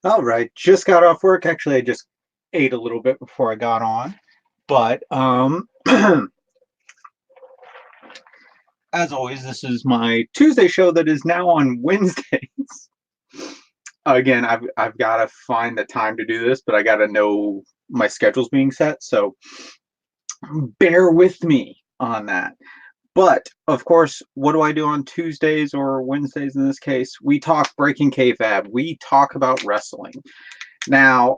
All right, just got off work. Actually, I just ate a little bit before I got on. But as always, this is my Tuesday show that is now on Wednesdays. Again, I've got to find the time to do this, but I got to know my schedule's being set, so bear with me on that. But of course, what do I do on Tuesdays or Wednesdays in this case? We talk breaking kayfabe. We talk about wrestling. Now,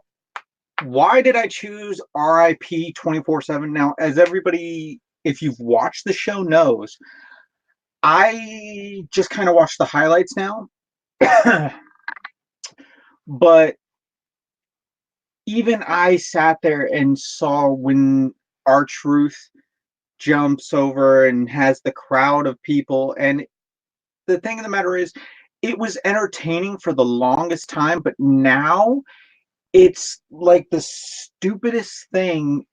why did I choose RIP 24/7? Now, as everybody, if you've watched the show, knows, I just kind of watch the highlights now. But even I sat there and saw when R-Truth jumps over and has the crowd of people. And the thing of the matter is, it was entertaining for the longest time, but now it's like the stupidest thing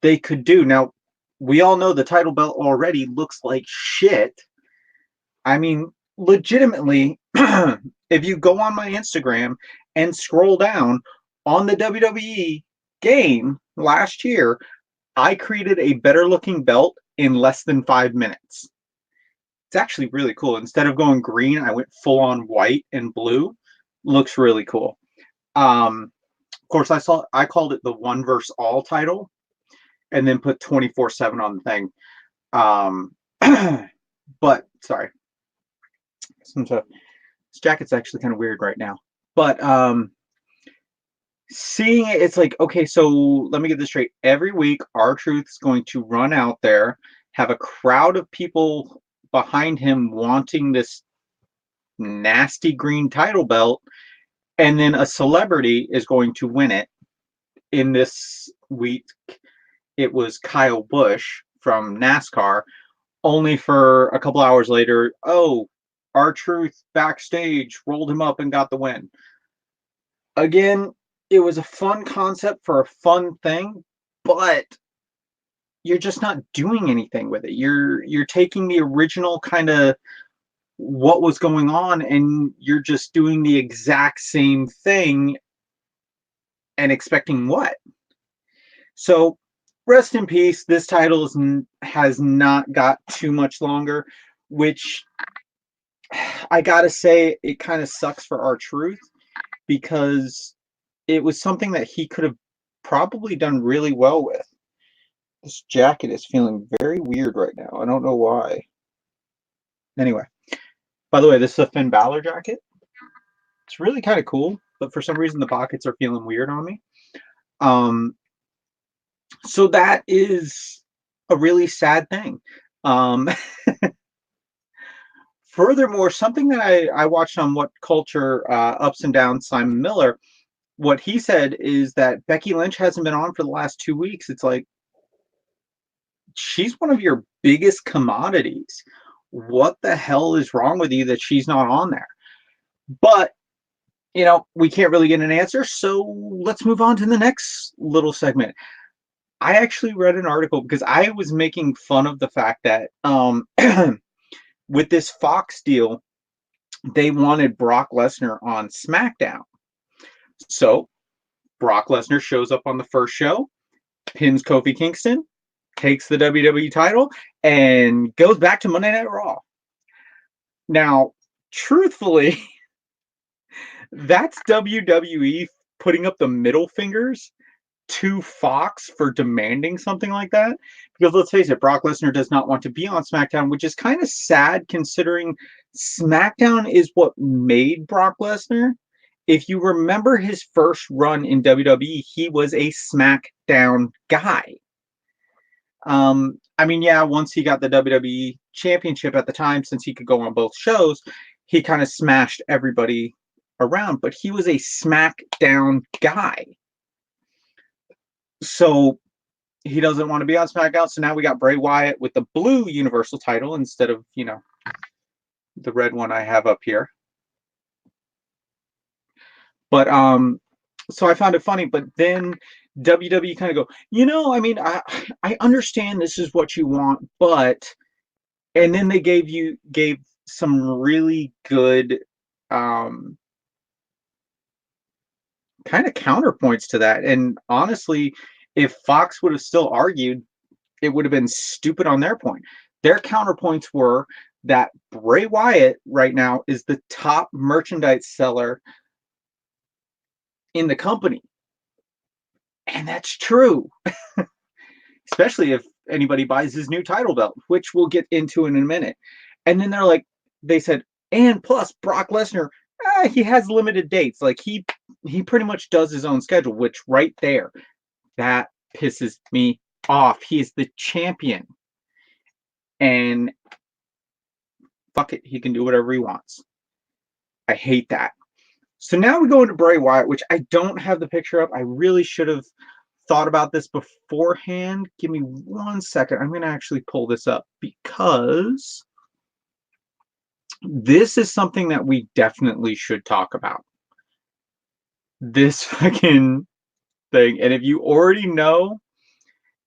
they could do. Now, we all know the title belt already looks like shit. I mean, legitimately, if you go on my Instagram and scroll down on the WWE game last year, I created a better looking belt in less than 5 minutes. It's actually really cool. Instead of going green, I went full on white and blue. Looks really cool. Of course, I called it the one versus all title, and then put 24/7 on the thing. Um, but sorry, this jacket's actually kind of weird right now. But seeing it, it's like, okay, so let me get this straight. Every week, R-Truth's going to run out there, have a crowd of people behind him wanting this nasty green title belt, and then a celebrity is going to win it. In this week, it was Kyle Busch from NASCAR, only for a couple hours later, oh, R-Truth backstage rolled him up and got the win. Again, it was a fun concept for a fun thing, but you're just not doing anything with it. You're taking the original kind of what was going on and you're just doing the exact same thing and expecting what? So rest in peace. This title has not got too much longer, which I gotta say it kind of sucks for R-Truth because it was something that he could have probably done really well with. This jacket is feeling very weird right now. I don't know why. Anyway, by the way, this is a Finn Balor jacket. It's really kind of cool, but for some reason the pockets are feeling weird on me. Um, so that is a really sad thing. Um, Furthermore, something that I watched on What Culture Ups and Downs, Simon Miller, what he said is that Becky Lynch hasn't been on for the last 2 weeks. It's like, she's one of your biggest commodities. What the hell is wrong with you that she's not on there? But, we can't really get an answer. So let's move on to the next little segment. I actually read an article because I was making fun of the fact that with this Fox deal, they wanted Brock Lesnar on SmackDown. So Brock Lesnar shows up on the first show, pins Kofi Kingston, takes the WWE title, and goes back to Monday Night Raw. Now, truthfully, that's WWE putting up the middle fingers to Fox for demanding something like that. Because let's face it, Brock Lesnar does not want to be on SmackDown, which is kind of sad considering SmackDown is what made Brock Lesnar. If you remember his first run in WWE, he was a SmackDown guy. I mean, yeah, once he got the WWE Championship at the time, since he could go on both shows, he kind of smashed everybody around, but he was a SmackDown guy. So he doesn't want to be on SmackDown. So now we got Bray Wyatt with the blue Universal title instead of, the red one I have up here. But so I found it funny, but then WWE kind of go, I mean, I understand this is what you want, but, and then they gave some really good kind of counterpoints to that. And honestly, if Fox would have still argued, it would have been stupid on their point. Their counterpoints were that Bray Wyatt right now is the top merchandise seller in the company. And that's true. Especially if anybody buys his new title belt, which we'll get into in a minute. And then they said, and plus Brock Lesnar, he has limited dates. Like he pretty much does his own schedule, which right there, that pisses me off. He is the champion. And fuck it, he can do whatever he wants. I hate that. So now we go into Bray Wyatt, which I don't have the picture up. I really should have thought about this beforehand. Give me 1 second. I'm going to actually pull this up because this is something that we definitely should talk about. This fucking thing. And if you already know,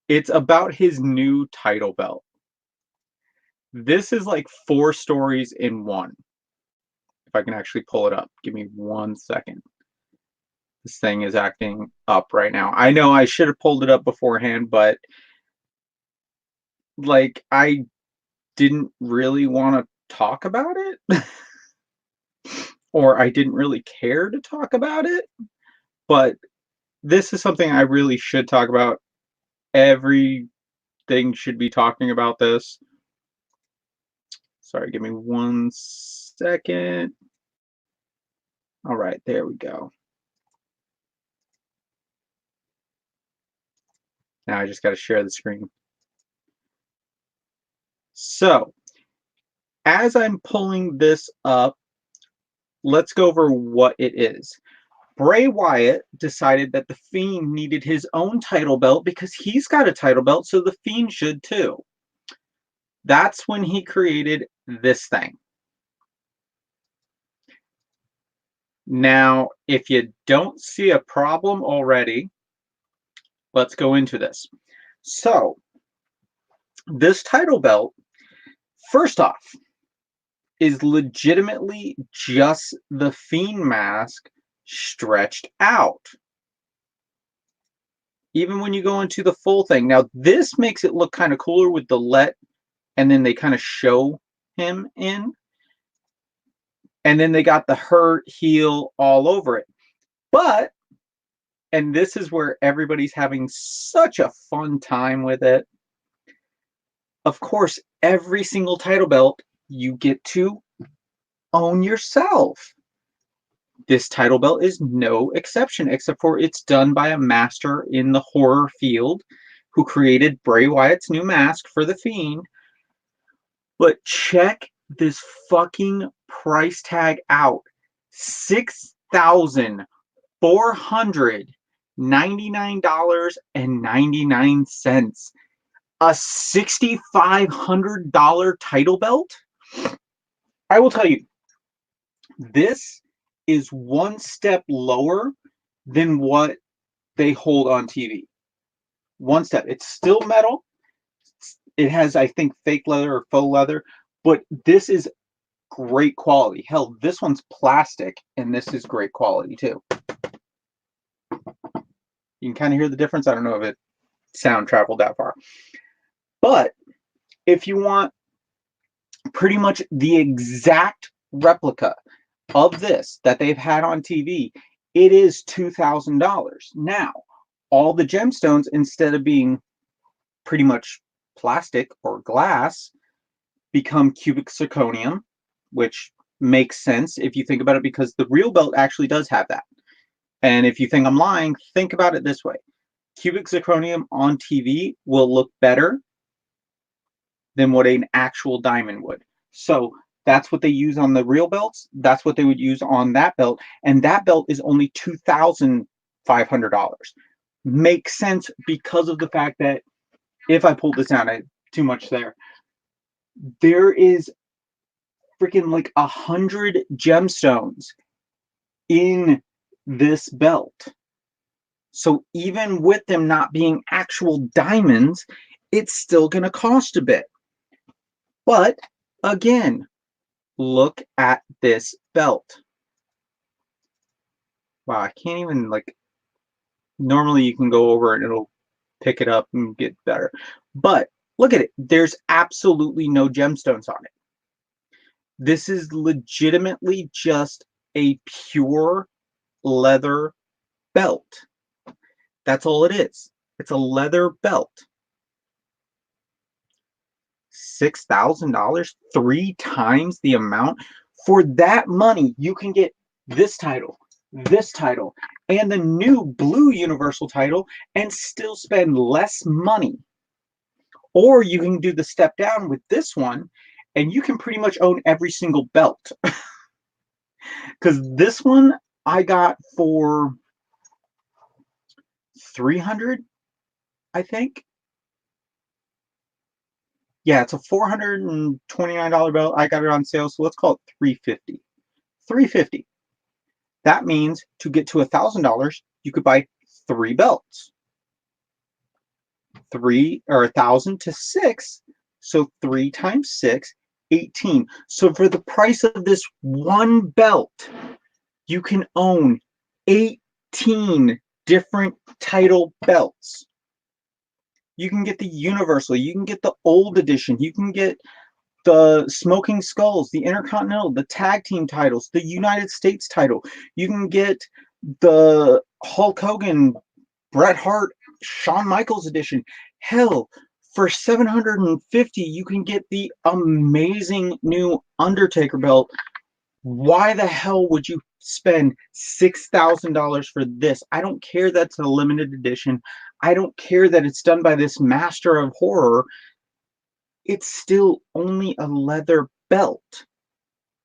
it's about his new title belt. This is like 4 stories in one. If I can actually pull it up. Give me 1 second. This thing is acting up right now. I know I should have pulled it up beforehand, but like I didn't really want to talk about it. Or I didn't really care to talk about it. But this is something I really should talk about. Everything should be talking about this. Sorry, give me 1 second. All right, there we go. Now I just got to share the screen. So, as I'm pulling this up, let's go over what it is. Bray Wyatt decided that The Fiend needed his own title belt because he's got a title belt, so The Fiend should too. That's when he created this thing. Now, if you don't see a problem already, let's go into this. So, this title belt, first off, is legitimately just the Fiend mask stretched out. Even when you go into the full thing. Now, this makes it look kind of cooler with the and then they kind of show him in. And then they got the hurt heel all over it. But, and this is where everybody's having such a fun time with it. Of course, every single title belt you get to own yourself. This title belt is no exception, except for it's done by a master in the horror field who created Bray Wyatt's new mask for The Fiend. But check this fucking price tag out. $6,499.99. A $6,500 title belt? I will tell you, this is one step lower than what they hold on TV. One step. It's still metal. It has, I think, fake leather or faux leather, but this is great quality. Hell, this one's plastic, and this is great quality too. You can kind of hear the difference. I don't know if it sound traveled that far. But if you want pretty much the exact replica of this that they've had on TV, it is $2,000. Now, all the gemstones, instead of being pretty much plastic or glass, become cubic zirconium, which makes sense if you think about it, because the real belt actually does have that. And if you think I'm lying, think about it this way. Cubic zirconium on TV will look better than what an actual diamond would. So that's what they use on the real belts. That's what they would use on that belt. And that belt is only $2,500. Makes sense because of the fact that if I pulled this out, too much there. There is freaking like 100 gemstones in this belt. So even with them not being actual diamonds, it's still going to cost a bit. But again, look at this belt. Wow, I can't even Normally you can go over and it'll pick it up and get better. But look at it. There's absolutely no gemstones on it. This is legitimately just a pure leather belt. That's all it is. It's a leather belt. $6,000, 3 times the amount. For that money, you can get this title, and the new blue universal title and still spend less money. Or you can do the step down with this one and you can pretty much own every single belt. Because this one I got for 300, I think. Yeah, it's a $429 belt. I got it on sale, so let's call it $350. $350. That means to get to $1,000, you could buy 3 belts. 3 or 1,000 to 6, so 3 times 6, 18. So for the price of this one belt, you can own 18 different title belts. You can get the Universal, you can get the Old Edition, you can get the Smoking Skulls, the Intercontinental, the Tag Team titles, the United States title. You can get the Hulk Hogan, Bret Hart, Shawn Michaels edition. Hell, for $750, you can get the amazing new Undertaker belt. Why the hell would you spend $6,000 for this? I don't care that's a limited edition. I don't care that it's done by this master of horror. It's still only a leather belt.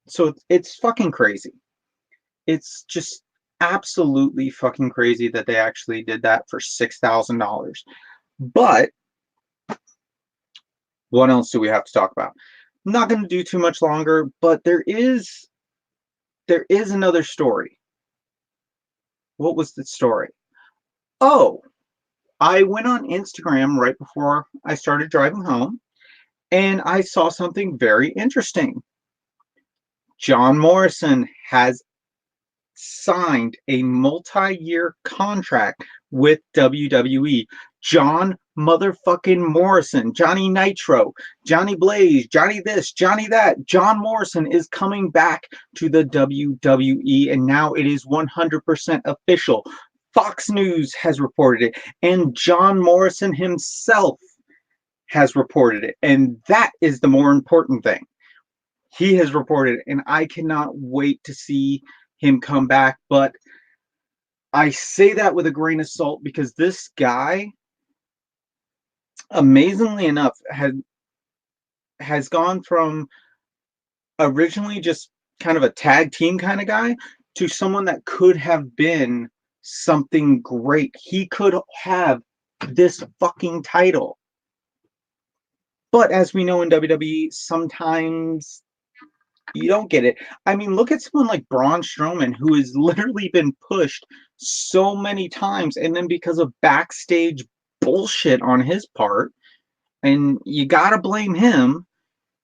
So it's fucking crazy. It's just absolutely fucking crazy that they actually did that for $6,000. But what else do we have to talk about? I'm not going to do too much longer, but there is another story. What was the story? Oh, I went on Instagram right before I started driving home, and I saw something very interesting. John Morrison has signed a multi-year contract with WWE. John motherfucking Morrison, Johnny Nitro, Johnny Blaze, Johnny this, Johnny that. John Morrison is coming back to the WWE, and now it is 100% official. Fox News has reported it, and John Morrison himself has reported it, and that is the more important thing. He has reported it, and I cannot wait to see him come back. But I say that with a grain of salt because this guy, amazingly enough, has gone from originally just kind of a tag team kind of guy to someone that could have been something great. He could have this fucking title. But as we know in WWE, sometimes you don't get it. I mean, look at someone like Braun Strowman, who has literally been pushed so many times, and then because of backstage bullshit on his part, and you gotta blame him,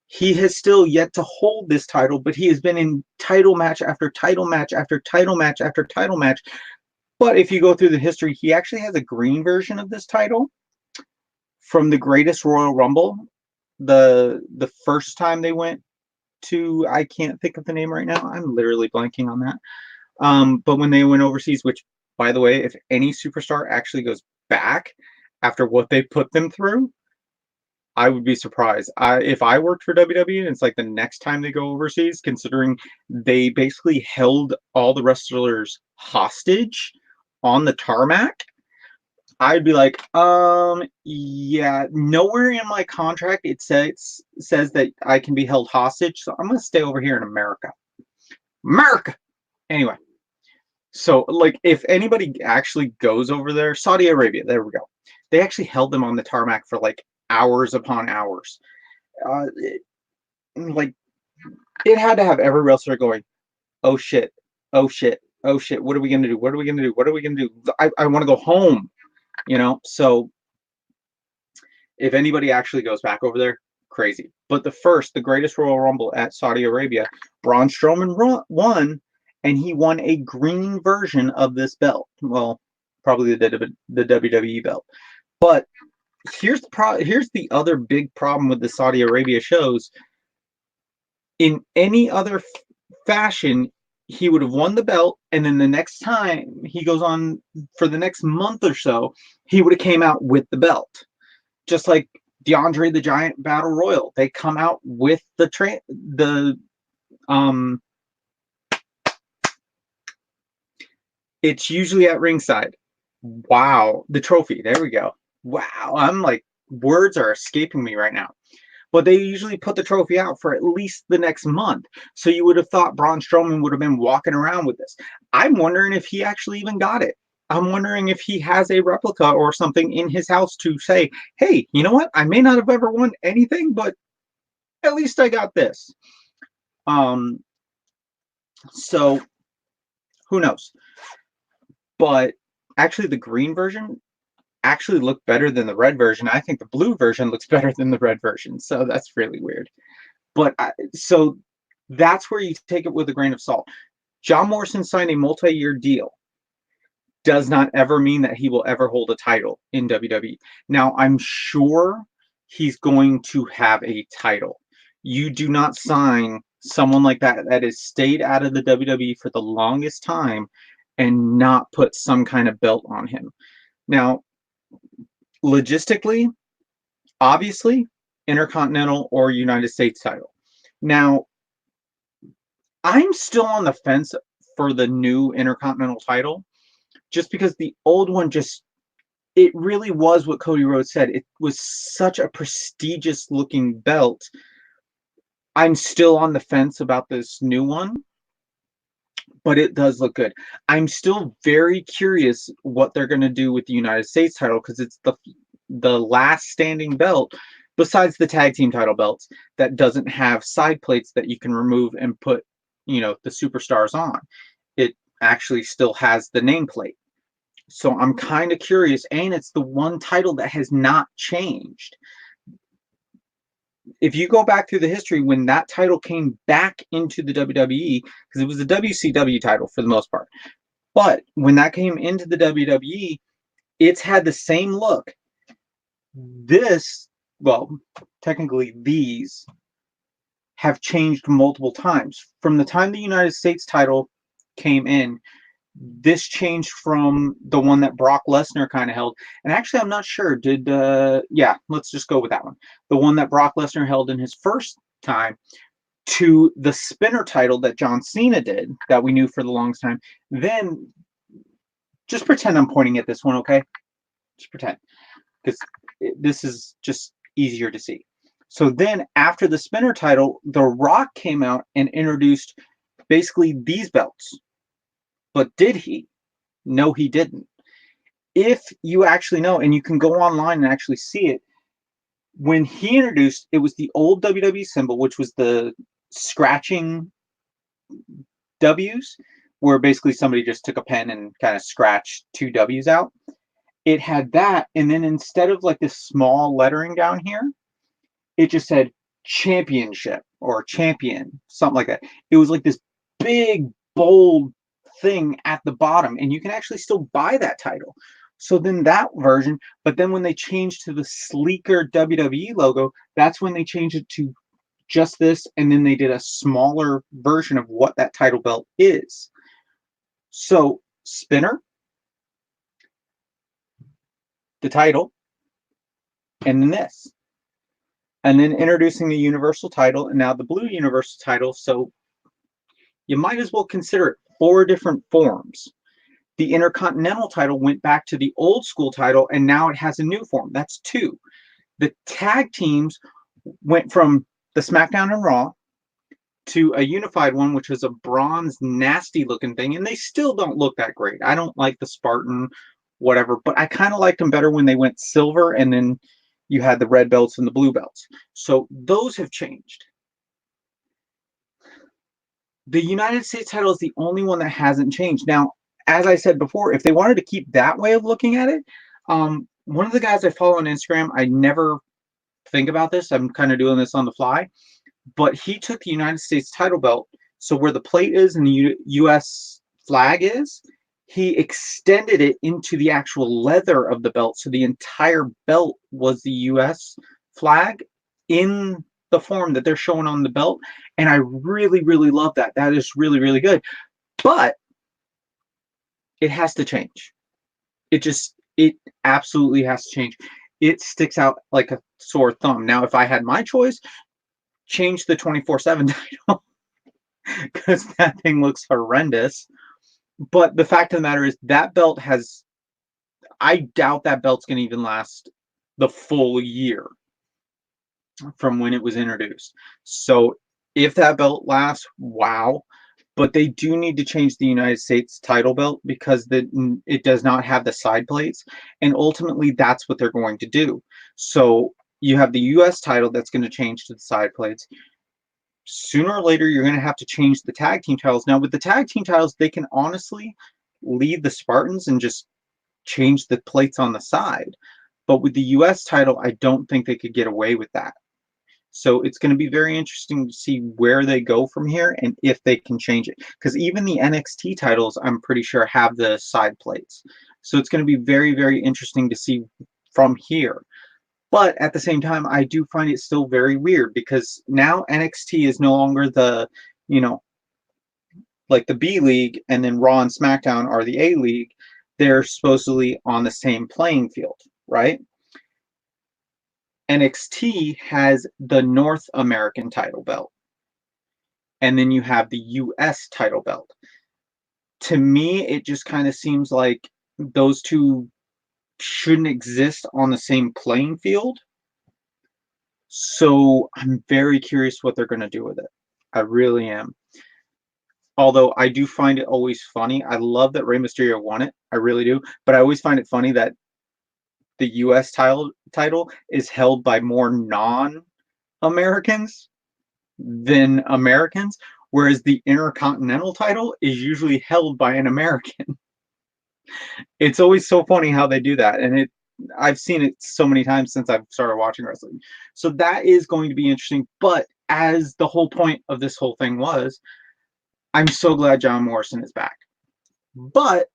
he has still yet to hold this title, but he has been in title match after title match after title match after title match. But if you go through the history, he actually has a green version of this title from the Greatest Royal Rumble. The first time they went to, I can't think of the name right now. I'm literally blanking on that. But when they went overseas, which, by the way, if any superstar actually goes back after what they put them through, I would be surprised. If I worked for WWE and it's like the next time they go overseas, considering they basically held all the wrestlers hostage on the tarmac, I'd be like, yeah, nowhere in my contract it says that I can be held hostage, so I'm gonna stay over here in America. America! Anyway, so like if anybody actually goes over there, Saudi Arabia, there we go. They actually held them on the tarmac for like hours upon hours. Like it had to have every wrestler going, oh shit, oh shit, oh shit, what are we gonna do? What are we gonna do? What are we gonna do? I want to go home. So if anybody actually goes back over there, crazy. But the Greatest Royal Rumble at Saudi Arabia, Braun Strowman won, and he won a green version of this belt. Well, probably the WWE belt. But here's the other big problem with the Saudi Arabia shows. In any other fashion, he would have won the belt, and then the next time he goes on for the next month or so, he would have came out with the belt. Just like DeAndre the Giant Battle Royal, they come out with it's usually at ringside. Wow, the trophy. There we go. Wow, I'm like, words are escaping me right now. But they usually put the trophy out for at least the next month. So you would have thought Braun Strowman would have been walking around with this. I'm wondering if he actually even got it. I'm wondering if he has a replica or something in his house to say, hey, you know what? I may not have ever won anything, but at least I got this. So who knows? But actually, the green version actually looked better than the red version. I think the blue version looks better than the red version. So that's really weird. But so that's where you take it with a grain of salt. John Morrison signed a multi-year deal. Does not ever mean that he will ever hold a title in WWE. Now, I'm sure he's going to have a title. You do not sign someone like that has stayed out of the WWE for the longest time and not put some kind of belt on him. Now, logistically, obviously, Intercontinental or United States title. Now, I'm still on the fence for the new Intercontinental title, just because the old one it really was what Cody Rhodes said. It was such a prestigious looking belt. I'm still on the fence about this new one, but it does look good. I'm still very curious what they're going to do with the United States title, because it's the last standing belt besides the tag team title belts that doesn't have side plates that you can remove and put, the superstars on. It actually still has the nameplate. So I'm kind of curious, and it's the one title that has not changed. If you go back through the history, when that title came back into the WWE, because it was the WCW title for the most part, but when that came into the WWE, it's had the same look. Technically these have changed multiple times. From the time the United States title came in, this changed from the one that Brock Lesnar kind of held. And actually, I'm not sure. Let's just go with that one. The one that Brock Lesnar held in his first time, to the spinner title that John Cena did, that we knew for the longest time. Then, just pretend I'm pointing at this one, okay? Just pretend. Because this is just easier to see. So then, after the spinner title, The Rock came out and introduced basically these belts. But did he? No, he didn't. If you actually know, and you can go online and actually see it, when he introduced, it was the old WWE symbol, which was the scratching W's, where basically somebody just took a pen and kind of scratched two W's out. It had that, and then instead of like this small lettering down here, it just said championship or champion, something like that. It was like this big, bold thing at the bottom, and you can actually still buy that title. So then that version, but then when they changed to the sleeker WWE logo, that's when they changed it to just this, and then they did a smaller version of what that title belt is. So spinner, the title, and then this. And then introducing the Universal title, and now the blue Universal title. So you might as well consider it 4 different forms. The Intercontinental title went back to the old school title, and now it has a new form. That's 2. The tag teams went from the SmackDown and Raw to a unified one, which was a bronze, nasty looking thing, and they still don't look that great. I don't like the Spartan, whatever, but I kind of liked them better when they went silver, and then you had the red belts and the blue belts. So those have changed. The United States title is the only one that hasn't changed. Now, as I said before, if they wanted to keep that way of looking at it, one of the guys I follow on Instagram, I never think about this. I'm kind of doing this on the fly, but he took the United States title belt. So where the plate is and the U.S. flag is, he extended it into the actual leather of the belt, so the entire belt was the US flag in the form that they're showing on the belt, and I really, really love that. That is really, really good. But it has to change. It absolutely has to change. It sticks out like a sore thumb. Now, if I had my choice, change the 24/7 title because that thing looks horrendous. But the fact of the matter is that belt has, I doubt that belt's going to even last the full year from when it was introduced. So if that belt lasts, wow. But they do need to change the United States title belt because it does not have the side plates. And ultimately, that's what they're going to do. So you have the US title that's going to change to the side plates. Sooner or later, you're going to have to change the tag team titles. Now, with the tag team titles, they can honestly leave the Spartans and just change the plates on the side. But with the US title, I don't think they could get away with that. So it's going to be very interesting to see where they go from here and if they can change it. Because even the NXT titles, I'm pretty sure, have the side plates. So it's going to be very, very interesting to see from here. But at the same time, I do find it still very weird because now NXT is no longer the, you know, like the B League, and then Raw and SmackDown are the A League. They're supposedly on the same playing field, right? NXT has the North American title belt, and then you have the US title belt. To me, it just kind of seems like those two shouldn't exist on the same playing field. So I'm very curious what they're going to do with it. I really am. Although I do find it always funny. I love that Rey Mysterio won it. I really do. But I always find it funny that the US title is held by more non-Americans than Americans, whereas the Intercontinental title is usually held by an American. It's always so funny how they do that, and I've seen it so many times since I've started watching wrestling. So that is going to be interesting. But as the whole point of this whole thing was, I'm so glad John Morrison is back. But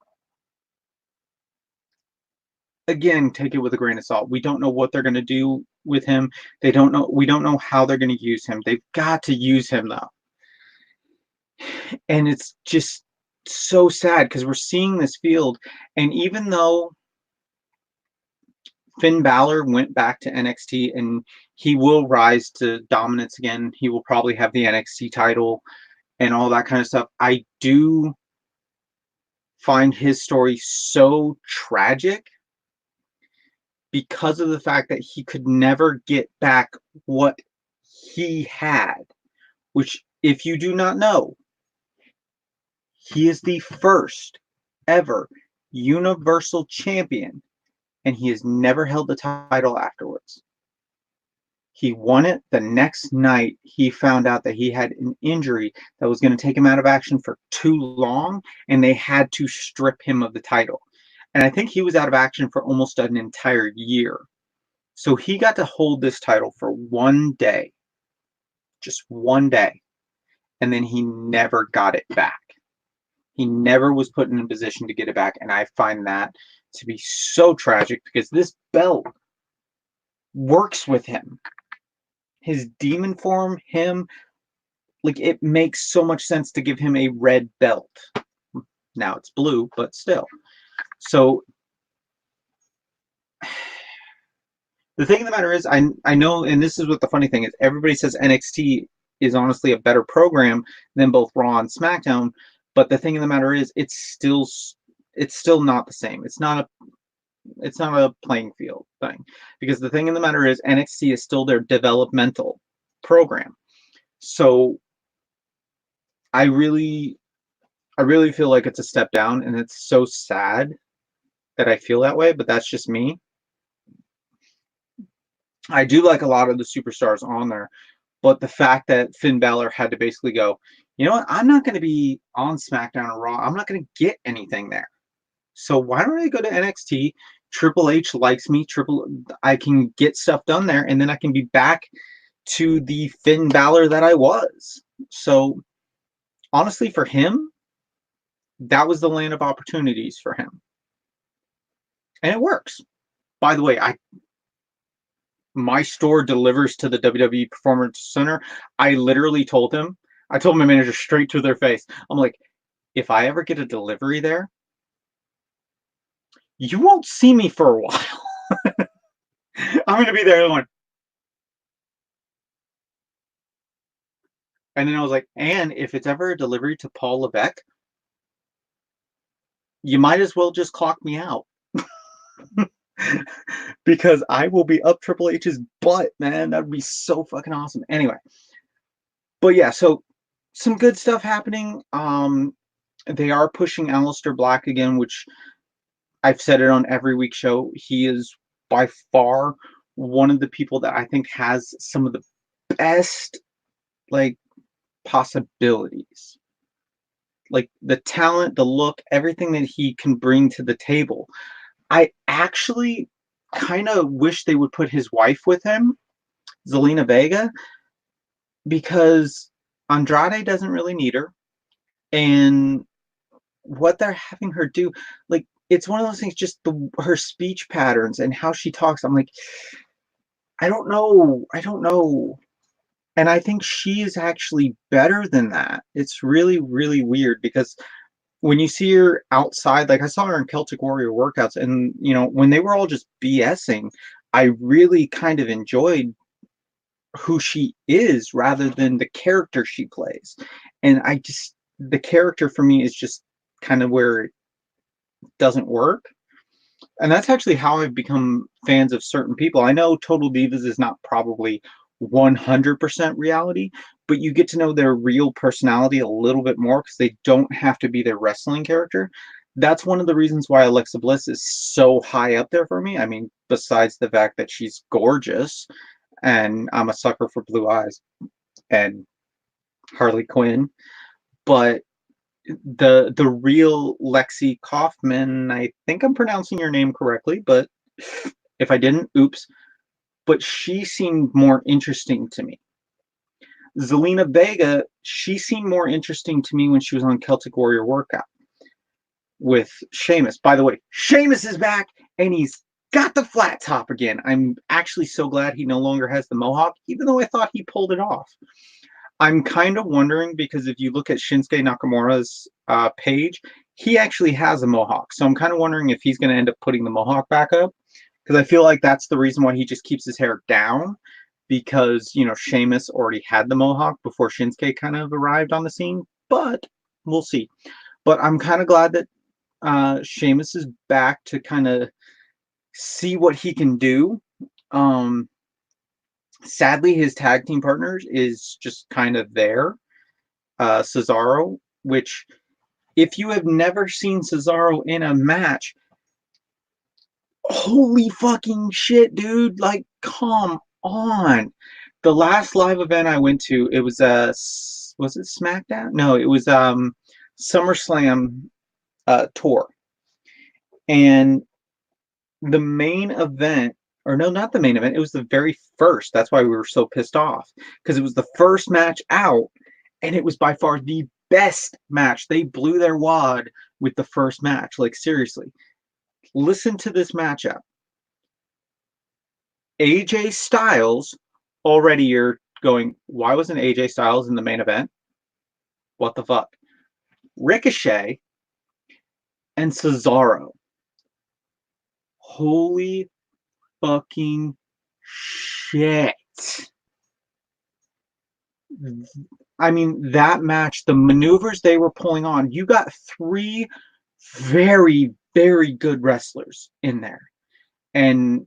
again, take it with a grain of salt. We don't know what they're going to do with him. We don't know how they're going to use him. They've got to use him though. And it's just so sad because we're seeing this field, and even though Finn Balor went back to NXT and he will rise to dominance again, he will probably have the NXT title and all that kind of stuff. I do find his story so tragic because of the fact that he could never get back what he had, which, if you do not know, he is the first ever Universal Champion, and he has never held the title afterwards. He won it the next night. He found out that he had an injury that was going to take him out of action for too long, and they had to strip him of the title. And I think he was out of action for almost an entire year. So he got to hold this title for one day, just one day, and then he never got it back. He never was put in a position to get it back, and I find that to be so tragic because this belt works with him. His demon form, like, it makes so much sense to give him a red belt. Now it's blue, but still. So the thing of the matter is, I know, and this is what the funny thing is, everybody says NXT is honestly a better program than both Raw and SmackDown, but the thing of the matter is, it's still not the same. It's not a playing field thing, because the thing of the matter is, NXT is still their developmental program. So I really feel like it's a step down, and it's so sad that I feel that way, but that's just me. I do like a lot of the superstars on there, but the fact that Finn Balor had to basically go, you know what, I'm not going to be on SmackDown or Raw. I'm not going to get anything there. So why don't I go to NXT? Triple H likes me. I can get stuff done there, and then I can be back to the Finn Balor that I was. So honestly, for him, that was the land of opportunities for him. And it works. By the way, my store delivers to the WWE Performance Center. I literally told him, I told my manager straight to their face, I'm like, if I ever get a delivery there, you won't see me for a while. I'm going to be there going. And then I was like, and if it's ever a delivery to Paul Levesque, you might as well just clock me out. Because I will be up Triple H's butt, man. That would be so fucking awesome. Anyway. But yeah, so some good stuff happening. They are pushing Aleister Black again, which I've said it on every week show. He is by far one of the people that I think has some of the best, like, possibilities. Like, the talent, the look, everything that he can bring to the table. I actually kind of wish they would put his wife with him, Zelina Vega, because Andrade doesn't really need her. And what they're having her do, like, it's one of those things, just her speech patterns and how she talks. I'm like, I don't know. And I think she is actually better than that. It's really, really weird because when you see her outside, like I saw her in Celtic Warrior workouts, and when they were all just BSing, I really kind of enjoyed who she is rather than the character she plays. And the character for me is just kind of where it doesn't work. And that's actually how I've become fans of certain people. I know Total Divas is not probably 100% reality, but you get to know their real personality a little bit more because they don't have to be their wrestling character. That's one of the reasons why Alexa Bliss is so high up there for me. I mean, besides the fact that she's gorgeous, and I'm a sucker for blue eyes and Harley Quinn, but the real Lexi Kaufman, I think I'm pronouncing your name correctly, but if I didn't, oops. But she seemed more interesting to me. Zelina Vega, she seemed more interesting to me when she was on Celtic Warrior Workout with Sheamus. By the way, Sheamus is back, and he's got the flat top again. I'm actually so glad he no longer has the mohawk, even though I thought he pulled it off. I'm kind of wondering, because if you look at Shinsuke Nakamura's page, he actually has a mohawk. So I'm kind of wondering if he's going to end up putting the mohawk back up, because I feel like that's the reason why he just keeps his hair down, because, Sheamus already had the mohawk before Shinsuke kind of arrived on the scene, but we'll see. But I'm kind of glad that Sheamus is back to kind of see what he can do. Sadly, his tag team partners is just kind of there. Cesaro, which, if you have never seen Cesaro in a match, holy fucking shit, dude. Like, come on. The last live event I went to, it was was it SmackDown? No, it was SummerSlam tour. And the main event, or no, not the main event, it was the very first. That's why we were so pissed off, because it was the first match out, and it was by far the best match. They blew their wad with the first match. Like, seriously. Listen to this matchup. AJ Styles, already you're going, why wasn't AJ Styles in the main event? What the fuck? Ricochet and Cesaro. Holy fucking shit. I mean, that match, the maneuvers they were pulling on, you got three very, very good wrestlers in there. And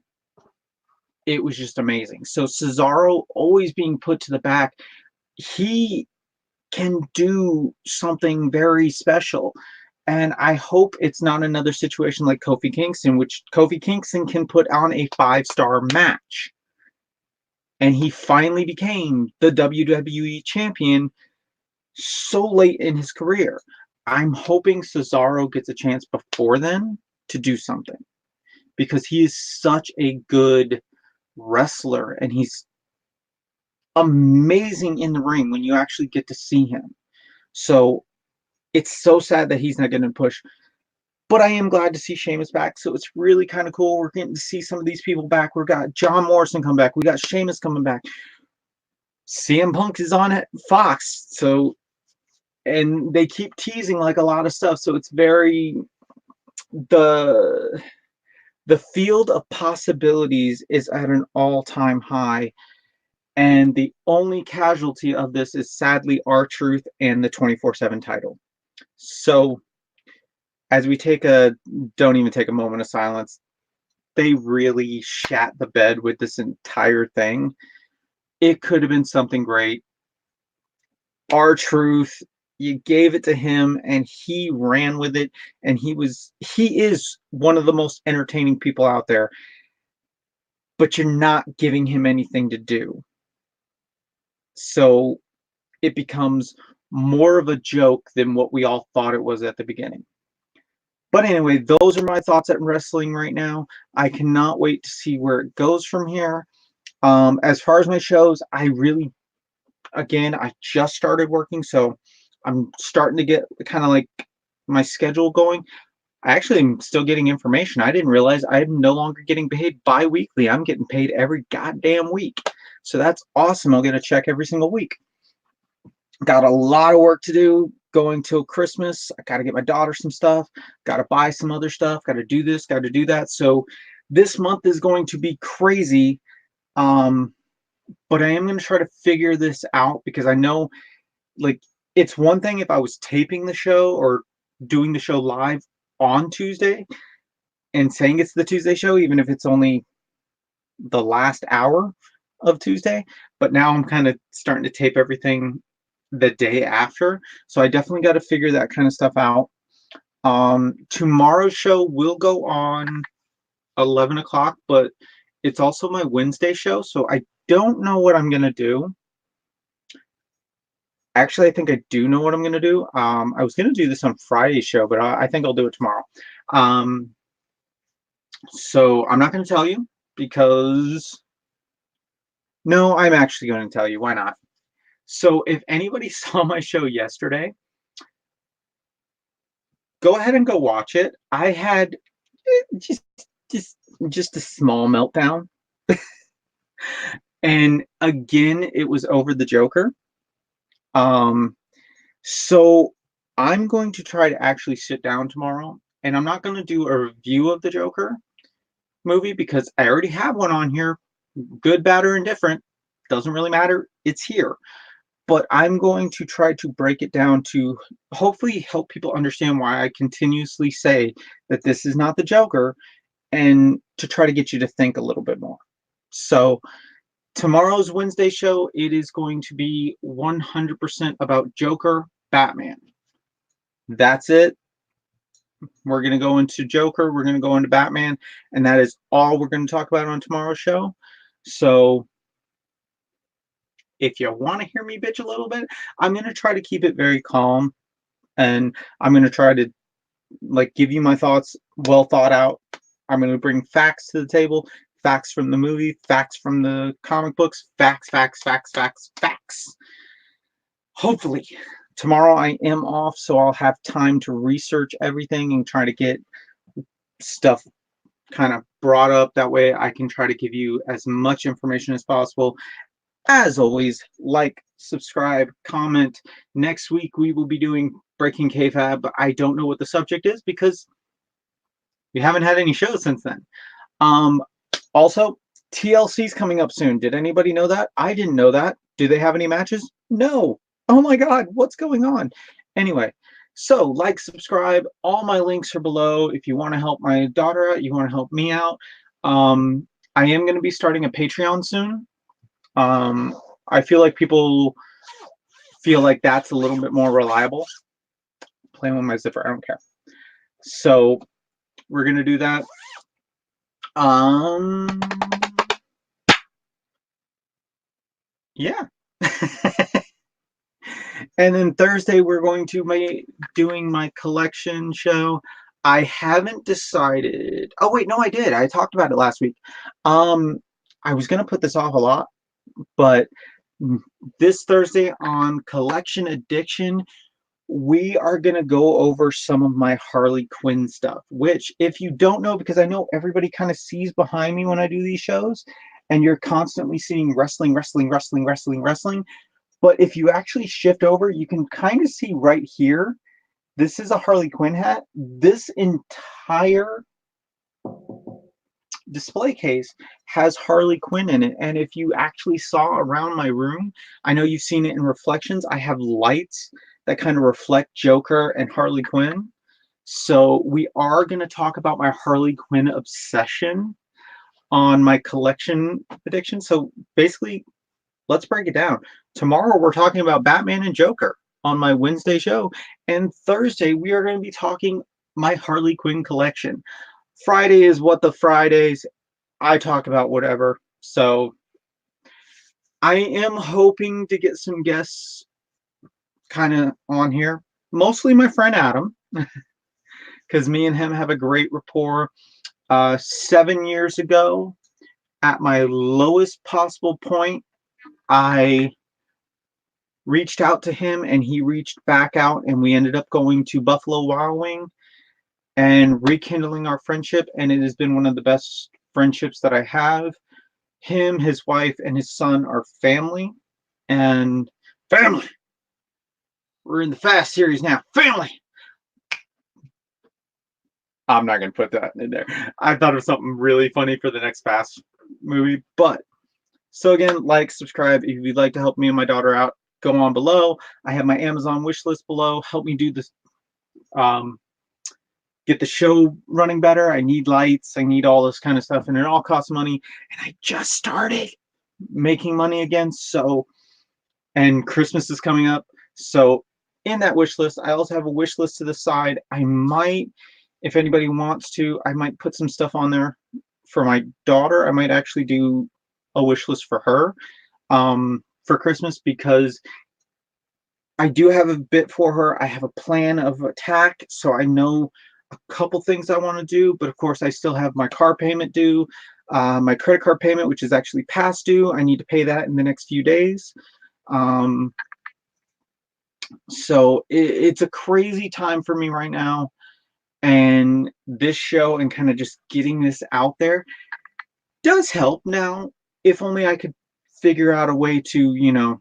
it was just amazing. So Cesaro always being put to the back, he can do something very special. And I hope it's not another situation like Kofi Kingston, which Kofi Kingston can put on a 5-star match. And he finally became the WWE champion so late in his career. I'm hoping Cesaro gets a chance before then to do something, because he is such a good wrestler, and he's amazing in the ring when you actually get to see him. So it's so sad that he's not getting a push. But I am glad to see Sheamus back, so it's really kind of cool. We're getting to see some of these people back. We've got John Morrison come back. We got Sheamus coming back. CM Punk is on Fox, so, and they keep teasing like a lot of stuff, so it's very, the field of possibilities is at an all-time high, and the only casualty of this is sadly R-Truth and the 24/7 title. So as we don't even take a moment of silence, they really shat the bed with this entire thing. It could have been something great. R-Truth, you gave it to him and he ran with it, and he is one of the most entertaining people out there, but you're not giving him anything to do. So it becomes more of a joke than what we all thought it was at the beginning. But anyway, those are my thoughts on wrestling right now. I cannot wait to see where it goes from here. As far as my shows, I just started working, so I'm starting to get kind of like my schedule going. I actually am still getting information. I didn't realize I'm no longer getting paid bi-weekly. I'm getting paid every goddamn week. So that's awesome. I'll get a check every single week. Got a lot of work to do going till Christmas. I got to get my daughter some stuff. Got to buy some other stuff. Got to do this. Got to do that. So this month is going to be crazy. But I am going to try to figure this out, because I know, like, it's one thing if I was taping the show or doing the show live on Tuesday and saying it's the Tuesday show, even if it's only the last hour of Tuesday. But now I'm kind of starting to tape everything the day after. So I definitely got to figure that kind of stuff out. Tomorrow's show will go on 11 o'clock, but it's also my Wednesday show, so I don't know what I'm going to do. Actually, I think I do know what I'm going to do. I was going to do this on Friday's show, but I think I'll do it tomorrow. So I'm not going to tell you, because... No, I'm actually going to tell you. Why not? So if anybody saw my show yesterday, go ahead and go watch it. I had just a small meltdown. And again, it was over the Joker. So I'm going to try to actually sit down tomorrow, and I'm not going to do a review of the Joker movie, because I already have one on here. Good, bad, or indifferent, doesn't really matter. It's here. But I'm going to try to break it down to hopefully help people understand why I continuously say that this is not the Joker, and to try to get you to think a little bit more. So tomorrow's Wednesday show, it is going to be 100% about Joker, Batman. That's it. We're going to go into Joker, we're going to go into Batman, and that is all we're going to talk about on tomorrow's show. So if you want to hear me bitch a little bit, I'm going to try to keep it very calm, and I'm going to try to, like, give you my thoughts well thought out. I'm going to bring facts to the table, facts from the movie, facts from the comic books, facts. Hopefully tomorrow I am off, so I'll have time to research everything and try to get stuff kind of brought up. That way I can try to give you as much information as possible. As always, like, subscribe, comment. Next week we will be doing Breaking Kayfabe, but I don't know what the subject is because we haven't had any shows since then. Also, TLC's coming up soon. Did anybody know that? I didn't know that. Do they have any matches? No. Oh my God, what's going on? Anyway, so like, subscribe. All my links are below. If you want to help my daughter out, you want to help me out. I am going to be starting a Patreon soon. I feel like people feel like that's a little bit more reliable. Playing with my zipper, I don't care. So we're going to do that. Yeah. And then Thursday we're going to be doing my collection show. I haven't decided. Oh wait, no, I did. I talked about it last week. I was going to put this off a lot, but this Thursday on Collection Addiction, we are going to go over some of my Harley Quinn stuff, which, if you don't know, because I know everybody kind of sees behind me when I do these shows, and you're constantly seeing wrestling, wrestling, wrestling, wrestling, wrestling. But if you actually shift over, you can kind of see right here. This is a Harley Quinn hat. This entire display case has Harley Quinn in it. And if you actually saw around my room, I know you've seen it in reflections. I have lights that kind of reflect Joker and Harley Quinn. So we are going to talk about my Harley Quinn obsession on my collection addiction. So basically, let's break it down. Tomorrow we're talking about Batman and Joker on my Wednesday show. And Thursday we are going to be talking my Harley Quinn collection. Friday is what the Fridays. I talk about whatever. So I am hoping to get some guests kind of on here. Mostly my friend Adam, because me and him have a great rapport. 7 years ago, at my lowest possible point, I reached out to him and he reached back out, and we ended up going to Buffalo Wild Wing and rekindling our friendship. And it has been one of the best friendships that I have. Him, his wife, and his son are family. And family! We're in the Fast series now. Family! I'm not going to put that in there. I thought of something really funny for the next Fast movie. But, so again, like, subscribe. If you'd like to help me and my daughter out, go on below. I have my Amazon wish list below. Help me do this. Get the show running better. I need lights. I need all this kind of stuff. And it all costs money. And I just started making money again. So, and Christmas is coming up. So in that wish list, I also have a wish list to the side. I might, if anybody wants to, I might put some stuff on there for my daughter. I might actually do a wish list for her for Christmas, because I do have a bit for her. I have a plan of attack, so I know a couple things I want to do, but of course I still have my car payment due, my credit card payment, which is actually past due. I need to pay that in the next few days. So it's a crazy time for me right now, and this show and kind of just getting this out there does help. Now, if only I could figure out a way to, you know,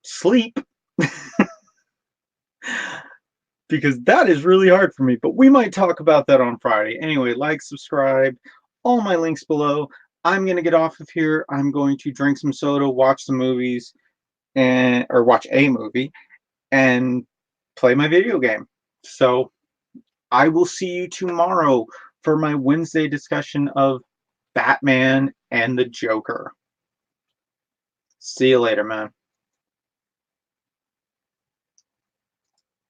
sleep, because that is really hard for me, but we might talk about that on Friday. Anyway, like, subscribe, all my links below. I'm going to get off of here. I'm going to drink some soda, watch some movies, or watch a movie, and play my video game. So I will see you tomorrow for my Wednesday discussion of Batman and the Joker. See you later, man.